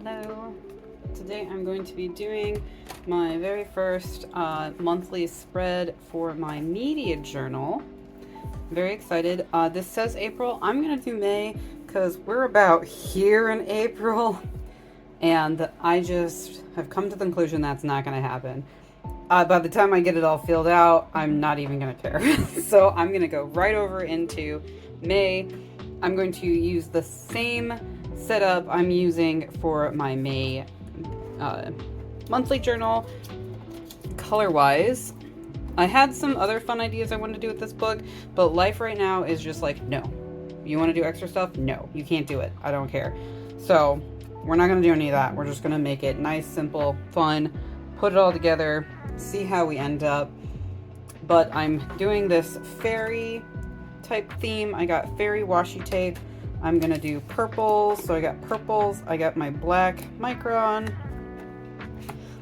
Hello. Today I'm going to be doing my very first monthly spread for my media journal. Very excited. This says April. I'm going to do May because we're about here in April and I just have come to the conclusion that's not going to happen. By the time I get it all filled out, I'm not even going to care. So I'm going to go right over into May. I'm going to use the same setup I'm using for my May monthly journal. Color-wise, I had some other fun ideas I wanted to do with this book, but life right now is just like, no. You want to do extra stuff? No, you can't do it. I don't care. So we're not going to do any of that. We're just going to make it nice, simple, fun, put it all together, see how we end up. But I'm doing this fairy type theme. I got fairy washi tape. I'm gonna do purples. So I got purples. I got my black micron.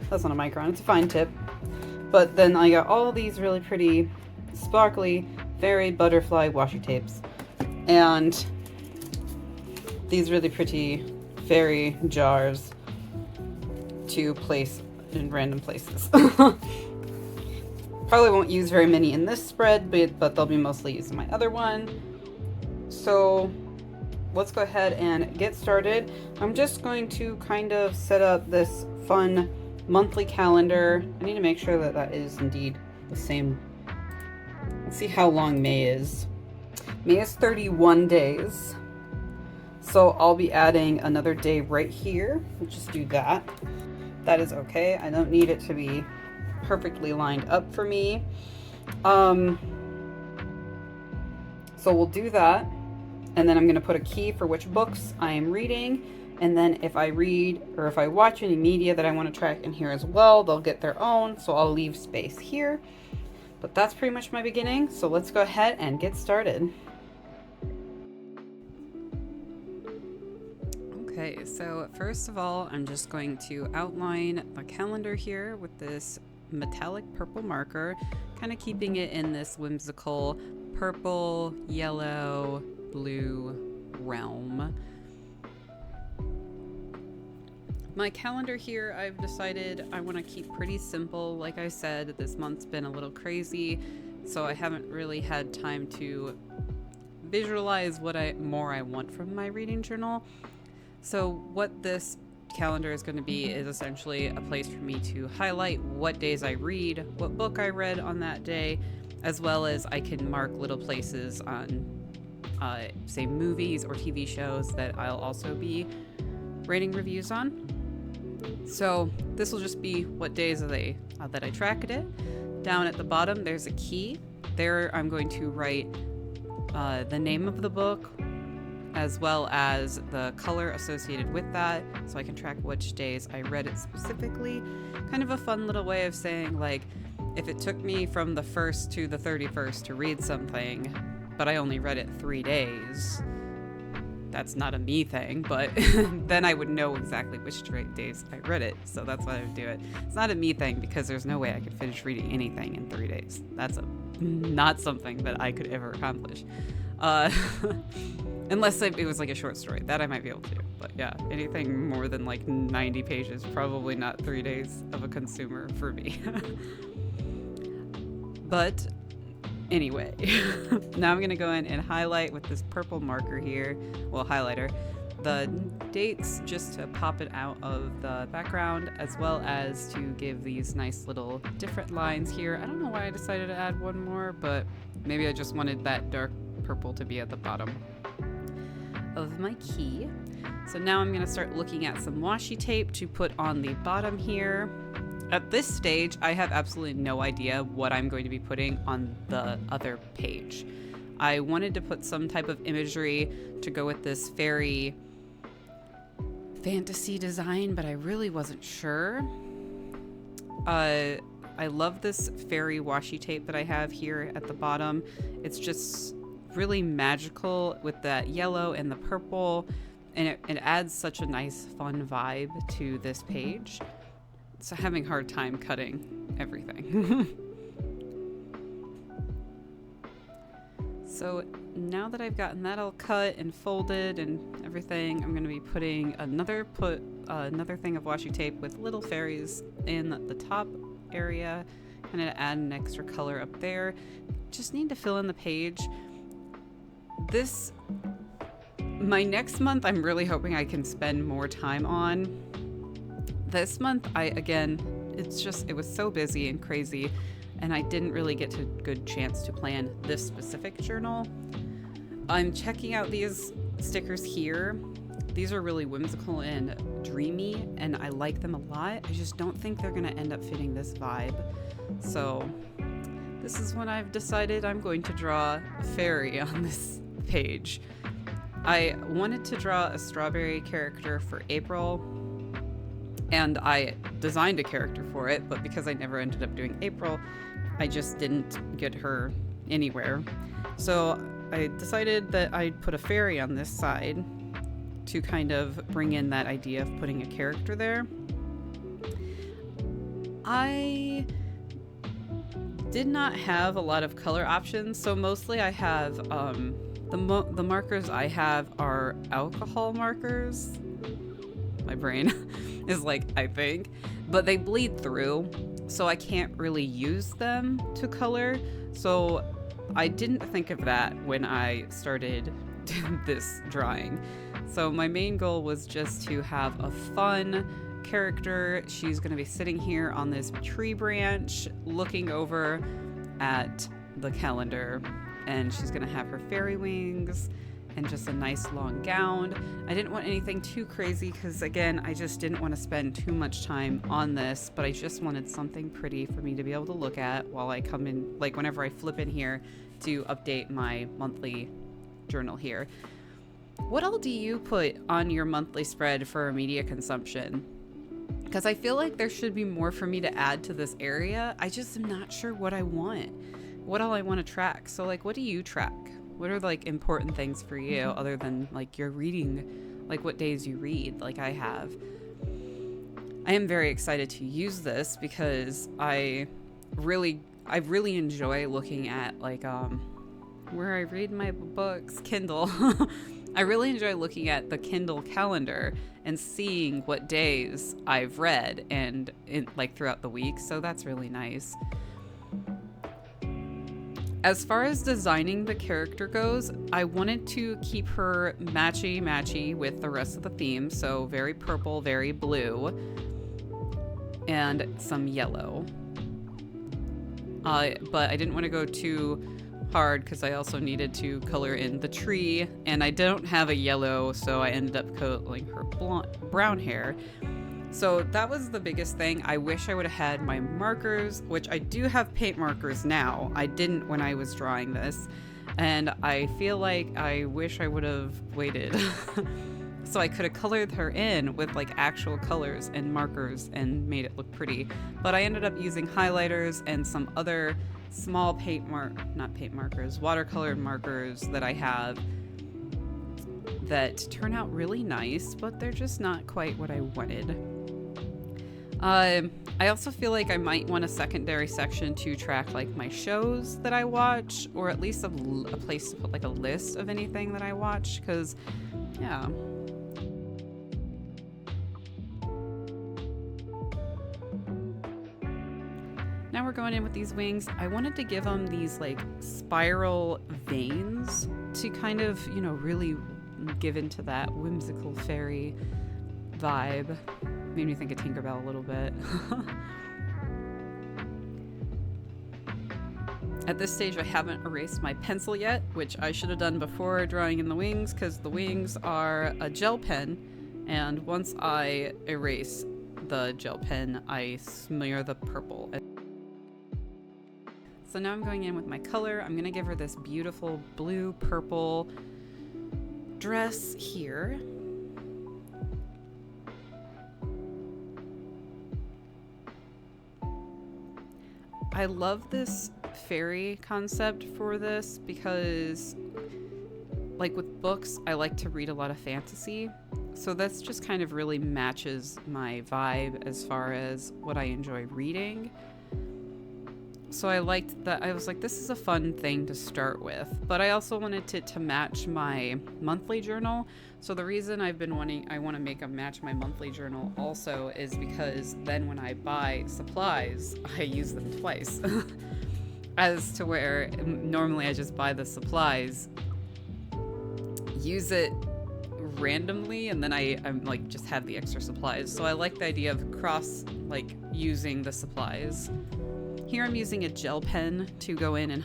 That's not a micron, it's a fine tip. But then I got all these really pretty sparkly fairy butterfly washi tapes. And these really pretty fairy jars to place in random places. Probably won't use very many in this spread, but they'll be mostly used in my other one. So let's go ahead and get started. I'm just going to kind of set up this fun monthly calendar. I need to make sure that that is indeed the same. Let's see how long May is. May is 31 days. So I'll be adding another day right here. Let's just do that. That is okay. I don't need it to be perfectly lined up for me. So we'll do that. And then I'm going to put a key for which books I am reading. And then if I read or if I watch any media that I want to track in here as well, they'll get their own. So I'll leave space here. But that's pretty much my beginning. So let's go ahead and get started. Okay, so first of all, I'm just going to outline the calendar here with this metallic purple marker, kind of keeping it in this whimsical purple, yellow, blue realm. My calendar here, I've decided I want to keep pretty simple. Like I said, this month's been a little crazy, so I haven't really had time to visualize what more I want from my reading journal. So what this calendar is going to be is essentially a place for me to highlight what days I read, what book I read on that day, as well as I can mark little places on say movies or TV shows that I'll also be rating reviews on. So this will just be what days that I tracked it. Down at the bottom there's a key. There I'm going to write the name of the book, as well as the color associated with that, so I can track which days I read it specifically. Kind of a fun little way of saying, like, if it took me from the 1st to the 31st to read something, but I only read it 3 days, that's not a me thing, but then I would know exactly which days I read it, so that's why I would do it. It's not a me thing because there's no way I could finish reading anything in 3 days. That's not something that I could ever accomplish. Unless it was like a short story, that I might be able to. But yeah, anything more than like 90 pages, probably not 3 days of a consumer for me. But anyway, now I'm gonna go in and highlight with this purple marker here, well, highlighter, the dates just to pop it out of the background, as well as to give these nice little different lines here. I don't know why I decided to add one more, but maybe I just wanted that dark purple to be at the bottom of my key. So now I'm going to start looking at some washi tape to put on the bottom here. At this stage, I have absolutely no idea what I'm going to be putting on the other page. I wanted to put some type of imagery to go with this fairy fantasy design, but I really wasn't sure. I love this fairy washi tape that I have here at the bottom. It's just really magical with that yellow and the purple, and it adds such a nice fun vibe to this page. So having a hard time cutting everything. So now that I've gotten that all cut and folded and everything, I'm going to be putting another thing of washi tape with little fairies in the top area. I'm going to add an extra color up there. Just need to fill in the page. My next month, I'm really hoping I can spend more time on. This month, it was so busy and crazy, and I didn't really get a good chance to plan this specific journal. I'm checking out these stickers here. These are really whimsical and dreamy, and I like them a lot. I just don't think they're gonna end up fitting this vibe. So this is when I've decided I'm going to draw a fairy on this page. I wanted to draw a strawberry character for April, and I designed a character for it, but because I never ended up doing April, I just didn't get her anywhere. So I decided that I'd put a fairy on this side to kind of bring in that idea of putting a character there. I did not have a lot of color options, so mostly I have the markers I have are alcohol markers. My brain is like, I think, but they bleed through, so I can't really use them to color. So I didn't think of that when I started this drawing. So my main goal was just to have a fun character. She's going to be sitting here on this tree branch looking over at the calendar, and she's going to have her fairy wings and just a nice long gown. I didn't want anything too crazy because, again, I just didn't want to spend too much time on this, but I just wanted something pretty for me to be able to look at while I come in, like whenever I flip in here to update my monthly journal here. What all do you put on your monthly spread for media consumption? Because I feel like there should be more for me to add to this area. I just am not sure what I want, what all I want to track. So like, what do you track? What are like important things for you other than like your reading, like what days you read like I have? I am very excited to use this because I really enjoy looking at like where I read my books, Kindle. I really enjoy looking at the Kindle calendar and seeing what days I've read and like throughout the week. So that's really nice. As far as designing the character goes, I wanted to keep her matchy with the rest of the theme. So very purple, very blue, and some yellow. But I didn't want to go too hard because I also needed to color in the tree, and I don't have a yellow, so I ended up coloring her brown hair. So that was the biggest thing. I wish I would have had my markers, which I do have paint markers now. I didn't when I was drawing this, and I feel like I wish I would have waited so I could have colored her in with like actual colors and markers and made it look pretty. But I ended up using highlighters and some other small watercolor markers that I have that turn out really nice, but they're just not quite what I wanted. I also feel like I might want a secondary section to track like my shows that I watch, or at least a place to put like a list of anything that I watch, because yeah. Now we're going in with these wings. I wanted to give them these like spiral veins to kind of, you know, really give into that whimsical fairy vibe. Made me think of Tinkerbell a little bit. At this stage, I haven't erased my pencil yet, which I should have done before drawing in the wings, because the wings are a gel pen, and once I erase the gel pen, I smear the purple. So now I'm going in with my color. I'm gonna give her this beautiful blue purple dress here. I love this fairy concept for this because, like with books, I like to read a lot of fantasy. So that's just kind of really matches my vibe as far as what I enjoy reading. So I liked that. I was like, this is a fun thing to start with, but I also wanted it to match my monthly journal. So the reason I want to make a match my monthly journal also is because then when I buy supplies, I use them twice. As to where normally I just buy the supplies, use it randomly, and then I'm like just have the extra supplies. So I like the idea of cross like using the supplies. Here I'm using a gel pen to go in and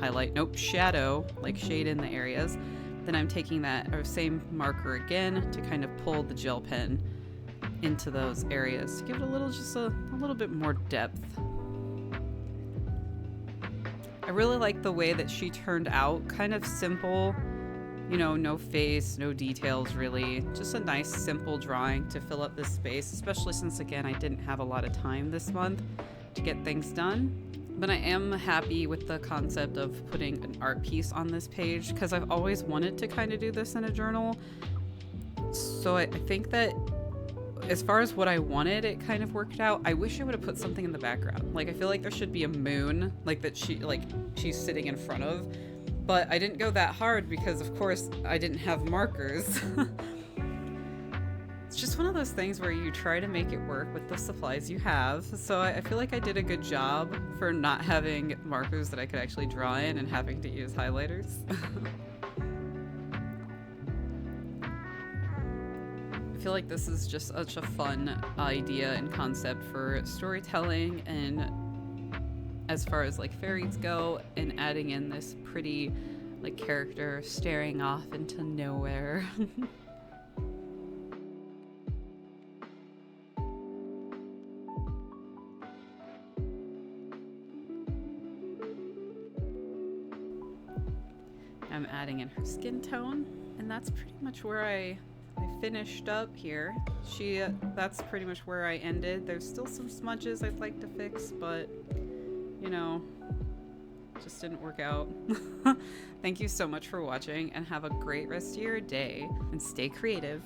highlight, shadow, like shade in the areas. Then I'm taking that same marker again to kind of pull the gel pen into those areas to give it a little bit more depth. I really like the way that she turned out, kind of simple, no face, no details really. Just a nice simple drawing to fill up this space, especially since again I didn't have a lot of time this month to get things done. But I am happy with the concept of putting an art piece on this page because I've always wanted to kind of do this in a journal. So I think that as far as what I wanted, it kind of worked out. I wish I would have put something in the background. Like I feel like there should be a moon like that she's sitting in front of. But I didn't go that hard because of course I didn't have markers. It's just one of those things where you try to make it work with the supplies you have. So I feel like I did a good job for not having markers that I could actually draw in and having to use highlighters. I feel like this is just such a fun idea and concept for storytelling, and as far as like fairies go, and adding in this pretty like character staring off into nowhere. I'm adding in her skin tone, and that's pretty much where I finished up here. That's pretty much where I ended. There's still some smudges I'd like to fix, but just didn't work out. Thank you so much for watching, and have a great rest of your day, and stay creative.